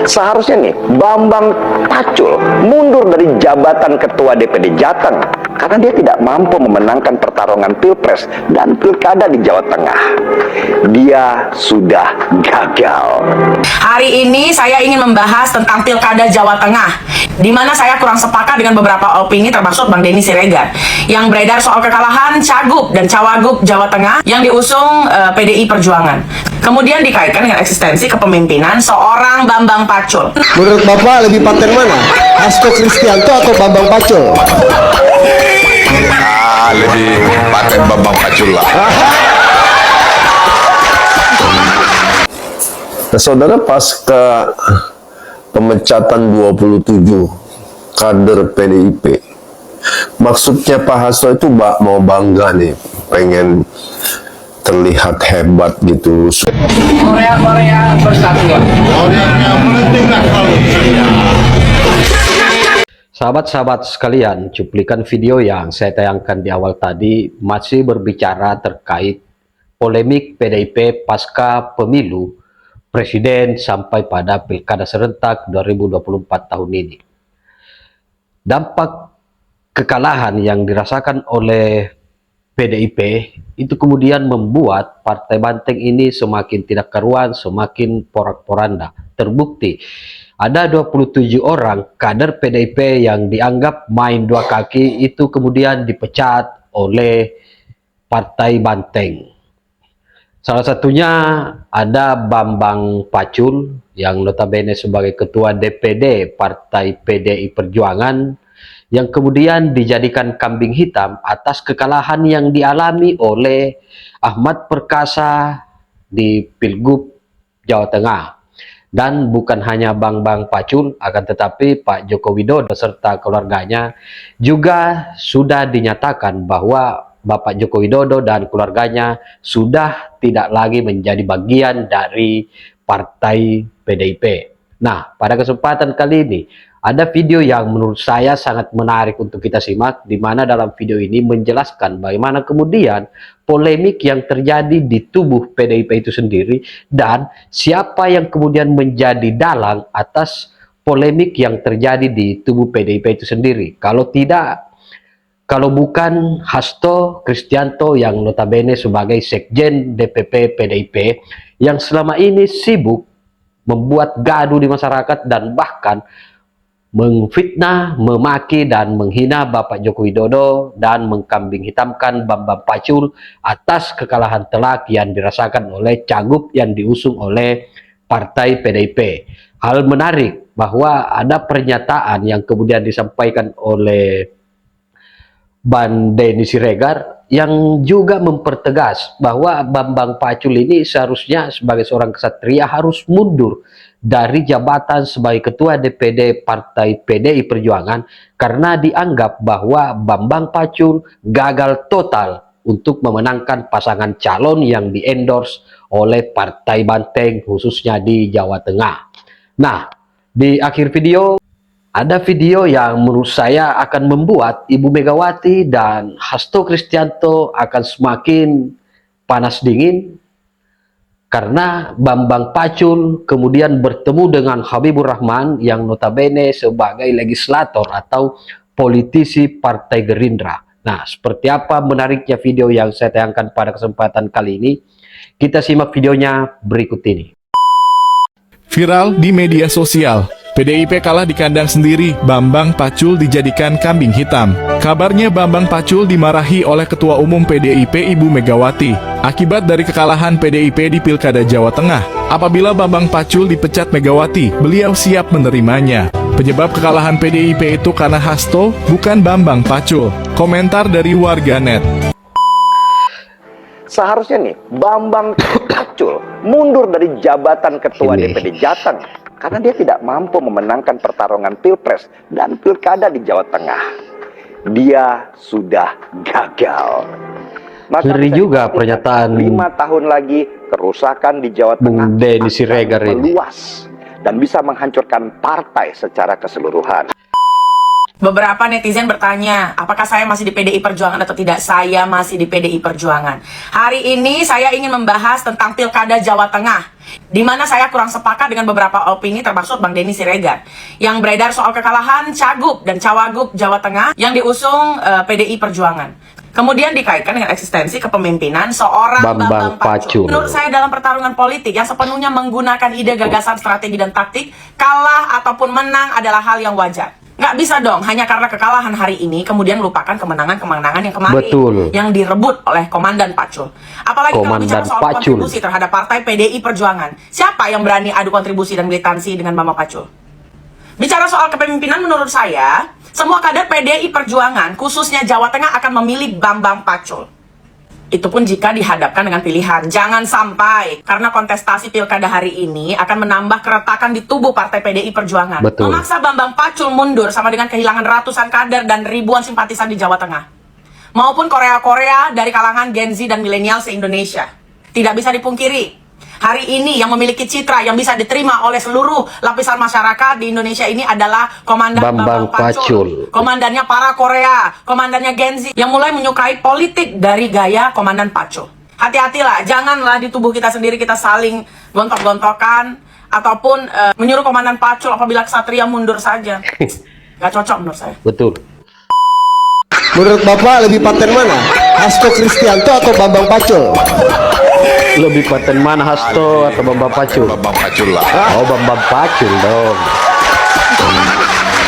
Seharusnya nih Bambang Pacul mundur dari jabatan Ketua DPD Jateng karena dia tidak mampu memenangkan pertarungan Pilpres dan Pilkada di Jawa Tengah. Dia sudah gagal. Hari ini saya ingin membahas tentang Pilkada Jawa Tengah, di mana saya kurang sepakat dengan beberapa opini termasuk Bang Denny Siregar yang beredar soal kekalahan Cagup dan Cawagup Jawa Tengah yang diusung PDI Perjuangan. Kemudian dikaitkan dengan eksistensi kepemimpinan seorang Bambang Pacul. Menurut Bapak lebih paten mana? Hasto Kristianto atau Bambang Pacul? Lebih paten Bambang Pacul lah. Nah, saudara, pasca pemecatan 27 kader PDIP, maksudnya Pak Hasto itu mau bangga nih, pengen terlihat hebat gitu. Korea bersatu. Sahabat-sahabat sekalian, cuplikan video yang saya tayangkan di awal tadi masih berbicara terkait polemik PDIP pasca pemilu Presiden sampai pada Pilkada Serentak 2024 tahun ini. Dampak kekalahan yang dirasakan oleh PDIP itu kemudian membuat Partai Banteng ini semakin tidak karuan, semakin porak-poranda. Terbukti ada 27 orang kader PDIP yang dianggap main dua kaki itu kemudian dipecat oleh Partai Banteng. Salah satunya ada Bambang Pacul yang notabene sebagai Ketua DPD Partai PDI Perjuangan yang kemudian dijadikan kambing hitam atas kekalahan yang dialami oleh Ahmad Perkasa di Pilgub Jawa Tengah. Dan bukan hanya Bambang Pacul, akan tetapi Pak Joko Widodo beserta keluarganya juga sudah dinyatakan bahwa Bapak Joko Widodo dan keluarganya sudah tidak lagi menjadi bagian dari Partai PDIP. Nah, pada kesempatan kali ini ada video yang menurut saya sangat menarik untuk kita simak, di mana dalam video ini menjelaskan bagaimana kemudian polemik yang terjadi di tubuh PDIP itu sendiri dan siapa yang kemudian menjadi dalang atas polemik yang terjadi di tubuh PDIP itu sendiri. Kalau bukan Hasto Kristianto yang notabene sebagai Sekjen DPP PDIP yang selama ini sibuk membuat gaduh di masyarakat dan bahkan memfitnah, memaki dan menghina Bapak Joko Widodo dan mengkambing hitamkan Bambang Pacul atas kekalahan telak yang dirasakan oleh Cagup yang diusung oleh Partai PDIP. Hal menarik bahwa ada pernyataan yang kemudian disampaikan oleh Bang Denny Siregar yang juga mempertegas bahwa Bambang Pacul ini seharusnya sebagai seorang kesatria harus mundur dari jabatan sebagai Ketua DPD Partai PDI Perjuangan karena dianggap bahwa Bambang Pacul gagal total untuk memenangkan pasangan calon yang diendorse oleh Partai Banteng khususnya di Jawa Tengah. Nah, di akhir video ada video yang menurut saya akan membuat Ibu Megawati dan Hasto Kristianto akan semakin panas dingin karena Bambang Pacul kemudian bertemu dengan Habibur Rahman yang notabene sebagai legislator atau politisi Partai Gerindra. Nah, seperti apa menariknya video yang saya tayangkan pada kesempatan kali ini? Kita simak videonya berikut ini. Viral di media sosial. PDIP kalah di kandang sendiri, Bambang Pacul dijadikan kambing hitam. Kabarnya Bambang Pacul dimarahi oleh Ketua Umum PDIP Ibu Megawati akibat dari kekalahan PDIP di Pilkada Jawa Tengah. Apabila Bambang Pacul dipecat Megawati, beliau siap menerimanya. Penyebab kekalahan PDIP itu karena Hasto, bukan Bambang Pacul. Komentar dari warganet. Seharusnya nih Bambang Pacul mundur dari jabatan Ketua DPD Jateng karena dia tidak mampu memenangkan pertarungan Pilpres dan Pilkada di Jawa Tengah. Dia sudah gagal. Ngeri juga pernyataan 5 tahun lagi kerusakan di Jawa Tengah Bung Denny Siregar ini meluas dan bisa menghancurkan partai secara keseluruhan. Beberapa netizen bertanya, apakah saya masih di PDI Perjuangan atau tidak? Saya masih di PDI Perjuangan. Hari ini saya ingin membahas tentang Pilkada Jawa Tengah, di mana saya kurang sepakat dengan beberapa opini termasuk Bang Denny Siregar yang beredar soal kekalahan Cagup dan Cawagup Jawa Tengah yang diusung PDI Perjuangan. Kemudian dikaitkan dengan eksistensi kepemimpinan seorang Bambang Pacul. Menurut saya dalam pertarungan politik yang sepenuhnya menggunakan ide, gagasan, strategi, dan taktik, kalah ataupun menang adalah hal yang wajar. Nggak bisa dong, hanya karena kekalahan hari ini, kemudian melupakan kemenangan-kemenangan yang kemarin. Betul. Yang direbut oleh Komandan Pacul. Apalagi kalau bicara soal Pacul. kontribusi terhadap partai PDI Perjuangan. Siapa yang berani adu kontribusi dan militansi dengan Bambang Pacul? Bicara soal kepemimpinan, menurut saya, semua kader PDI Perjuangan, khususnya Jawa Tengah, akan memilih Bambang Pacul. Itu pun jika dihadapkan dengan pilihan. Jangan sampai, karena kontestasi pilkada hari ini akan menambah keretakan di tubuh partai PDI Perjuangan. Betul. Memaksa Bambang Pacul mundur sama dengan kehilangan ratusan kader dan ribuan simpatisan di Jawa Tengah. Maupun Korea-Korea dari kalangan Gen Z dan milenial se-Indonesia. Tidak bisa dipungkiri, hari ini yang memiliki citra yang bisa diterima oleh seluruh lapisan masyarakat di Indonesia ini adalah Komandan Bambang Pacul. Komandannya para Korea, komandannya Gen Z yang mulai menyukai politik dari gaya Komandan Pacul. Hati-hatilah, janganlah di tubuh kita sendiri kita saling gontok-gontokan ataupun menyuruh Komandan Pacul apabila kesatria mundur saja. Gak cocok menurut saya. Betul. Menurut Bapak lebih paten mana? Hasto Kristianto atau Bambang Pacul? Lebih paten mana, Hasto atau Bambang Pacul? Bambang Pacul lah. Oh, Bambang Pacul dong.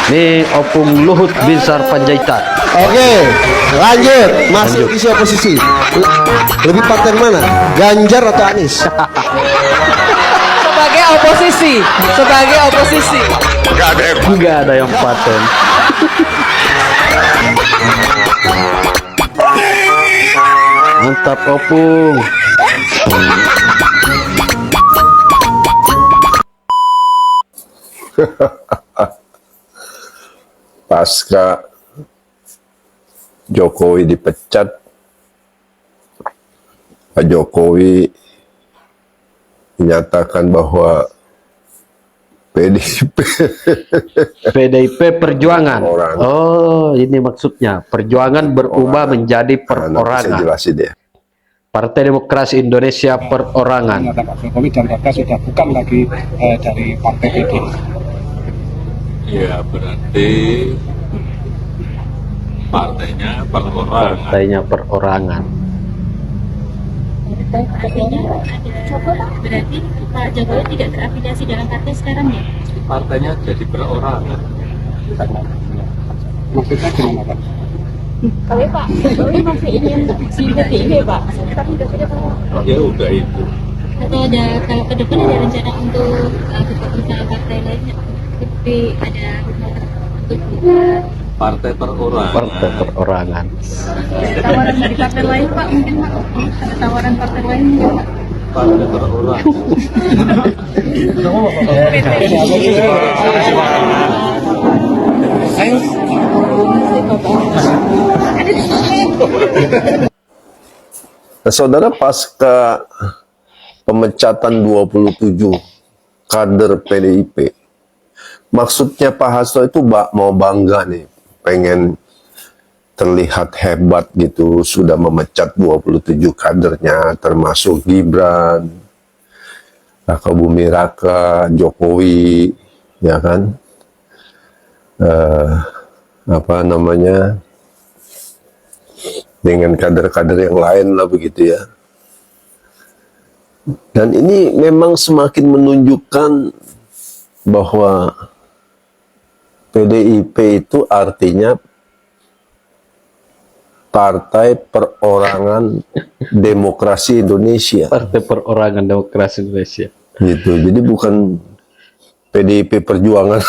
Ini Opung Luhut Binsar Panjaitan. Oke, lanjut. Masih isi oposisi. Lebih paten mana? Ganjar atau Anies? Sebagai oposisi, sebagai oposisi. Gak ada yang Enggak ada yang paten. Mantap, Opung. Pasca Jokowi dipecat, Pak Jokowi menyatakan bahwa PDIP Perjuangan. Orang. Oh, ini maksudnya. Perjuangan berubah menjadi Nanti saya perorangan. jelasin deh. Partai Demokrasi Indonesia Perorangan. Ternyata Pak Jokowi dan Raka sudah bukan lagi dari partai PDI. Ya berarti partainya perorangan. Partainya Perorangan. Berarti Pak Jokowi tidak terafiliasi dalam partai sekarang ya? Partainya jadi perorangan. Maksudnya gimana Pak? Tapi Pak Jokowi masih ingin si PDIP Pak, tapi udah tidak Ya udah itu. atau ada kalau ke depan ada rencana untuk buka usaha partai lainnya? Tapi ada untuk Partai perorangan. Partai Perorangan. tawaran dari partai lain Pak, mungkin Pak ada tawaran partai lain mungkin Pak. Partai perorangan. Nah, saudara, pasca pemecatan 27 kader PDIP, maksudnya Pak Hasto itu mau bangga nih, pengen terlihat hebat gitu, sudah memecat 27 kadernya, termasuk Gibran, Raka Bumi Raka, Jokowi, ya kan? Apa namanya, dengan kader-kader yang lain lah begitu ya. Dan ini memang semakin menunjukkan bahwa PDIP itu artinya Partai Perorangan Demokrasi Indonesia. Partai Perorangan Demokrasi Indonesia. Gitu. Jadi bukan PDIP Perjuangan.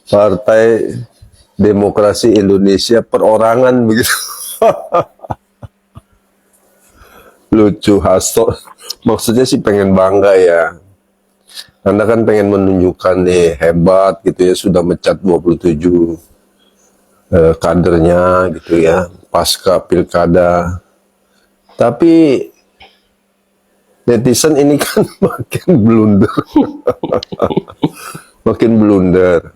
Partai Demokrasi Indonesia Perorangan begitu. Lucu. Hasto maksudnya sih pengen bangga ya. Anda kan pengen menunjukkan nih hebat gitu ya, sudah mecat 27 kadernya gitu ya pasca pilkada. Tapi netizen ini kan makin blunder. makin blunder.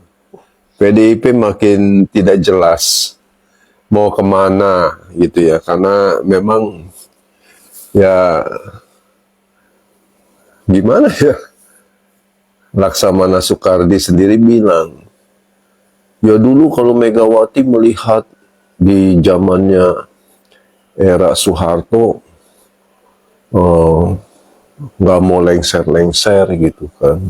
PDIP makin tidak jelas mau kemana gitu ya, karena memang ya gimana ya, Laksamana Soekardi sendiri bilang, ya dulu kalau Megawati melihat di zamannya era Soeharto nggak mau lengser-lengser gitu kan.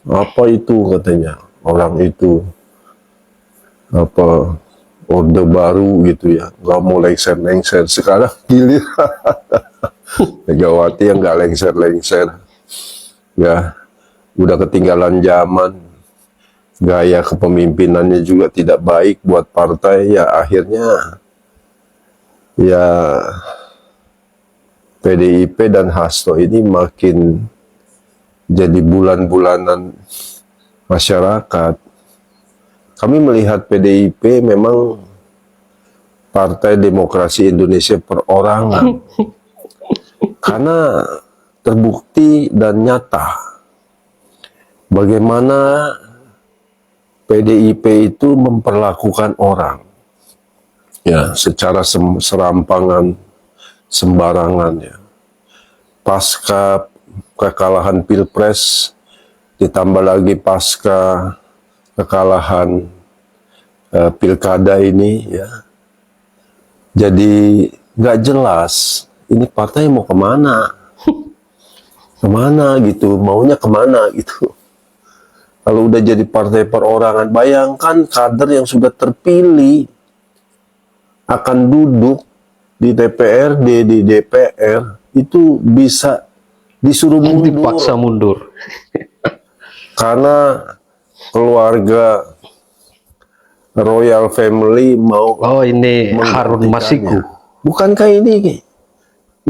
Apa itu katanya, orang itu apa orde baru gitu ya, nggak mau lengser-lengser. Sekarang gilir Megawati yang nggak lengser-lengser ya, udah ketinggalan zaman, gaya kepemimpinannya juga tidak baik buat partai ya, akhirnya ya PDIP dan Hasto ini makin jadi bulan-bulanan masyarakat. Kami melihat PDIP memang Partai Demokrasi Indonesia Perorangan, karena terbukti dan nyata bagaimana PDIP itu memperlakukan orang ya secara serampangan, sembarangan ya. Pasca kekalahan Pilpres, ditambah lagi pasca kekalahan Pilkada ini ya, jadi nggak jelas ini partai mau kemana, kemana gitu, maunya kemana gitu. Kalau udah jadi partai perorangan, bayangkan kader yang sudah terpilih akan duduk di DPRD, di DPR, itu bisa disuruh mundur. Dipaksa mundur. Karena keluarga Royal Family mau ini Harun Masiku. Bukankah ini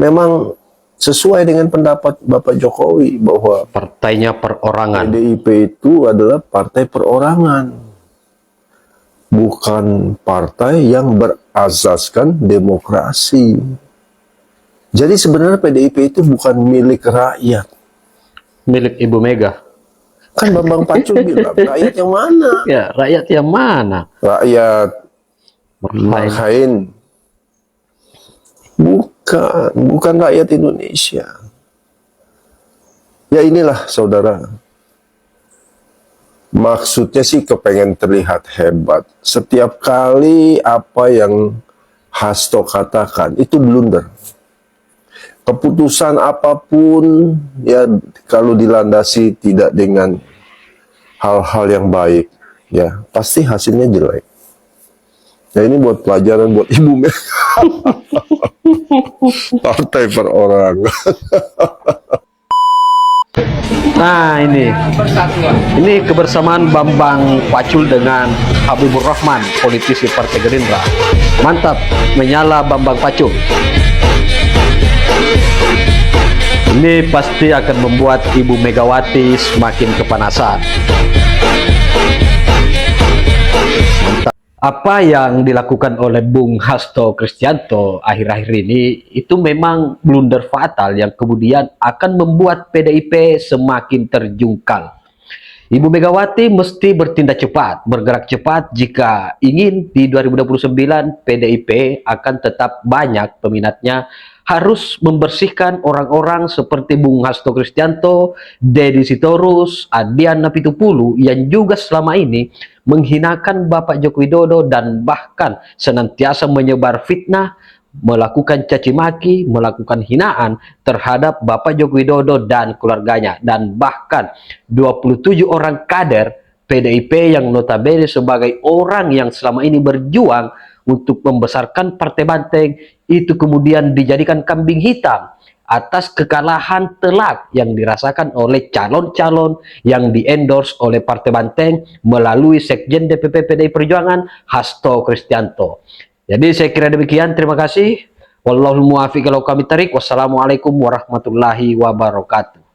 memang sesuai dengan pendapat Bapak Jokowi bahwa partainya perorangan? PDIP itu adalah partai perorangan, bukan partai yang berasaskan demokrasi. Jadi sebenarnya PDIP itu bukan milik rakyat. Milik Ibu Mega. Kan Bambang Pacul bilang, rakyat yang mana? Ya, rakyat yang mana? Rakyat Marhain. Bukan rakyat Indonesia. Ya inilah saudara. Maksudnya sih kepengen terlihat hebat. Setiap kali apa yang Hasto katakan itu blunder. Keputusan apapun ya kalau dilandasi tidak dengan hal-hal yang baik ya pasti hasilnya jelek. Ya ini buat pelajaran buat Ibu Mega. Partai perorangan. Nah ini kebersamaan Bambang Pacul dengan Habibur Rahman, politisi Partai Gerindra. Mantap, menyala Bambang Pacul. Ini pasti akan membuat Ibu Megawati semakin kepanasan. Mantap. Apa yang dilakukan oleh Bung Hasto Kristianto akhir-akhir ini itu memang blunder fatal yang kemudian akan membuat PDIP semakin terjungkal. Ibu Megawati mesti bertindak cepat, bergerak cepat jika ingin di 2029 PDIP akan tetap banyak peminatnya. Harus membersihkan orang-orang seperti Bung Hasto Kristianto, Deddy Sitorus, Adian Napitupulu yang juga selama ini menghinakan Bapak Joko Widodo dan bahkan senantiasa menyebar fitnah, melakukan caci maki, melakukan hinaan terhadap Bapak Joko Widodo dan keluarganya, dan bahkan 27 orang kader PDIP yang notabene sebagai orang yang selama ini berjuang untuk membesarkan Partai Banteng itu kemudian dijadikan kambing hitam atas kekalahan telak yang dirasakan oleh calon-calon yang diendorse oleh Partai Banteng melalui Sekjen DPP PDI Perjuangan Hasto Kristianto. Jadi saya kira demikian, terima kasih. Wallahul muwaffiq ila aqwamit thoriq. Wassalamualaikum warahmatullahi wabarakatuh.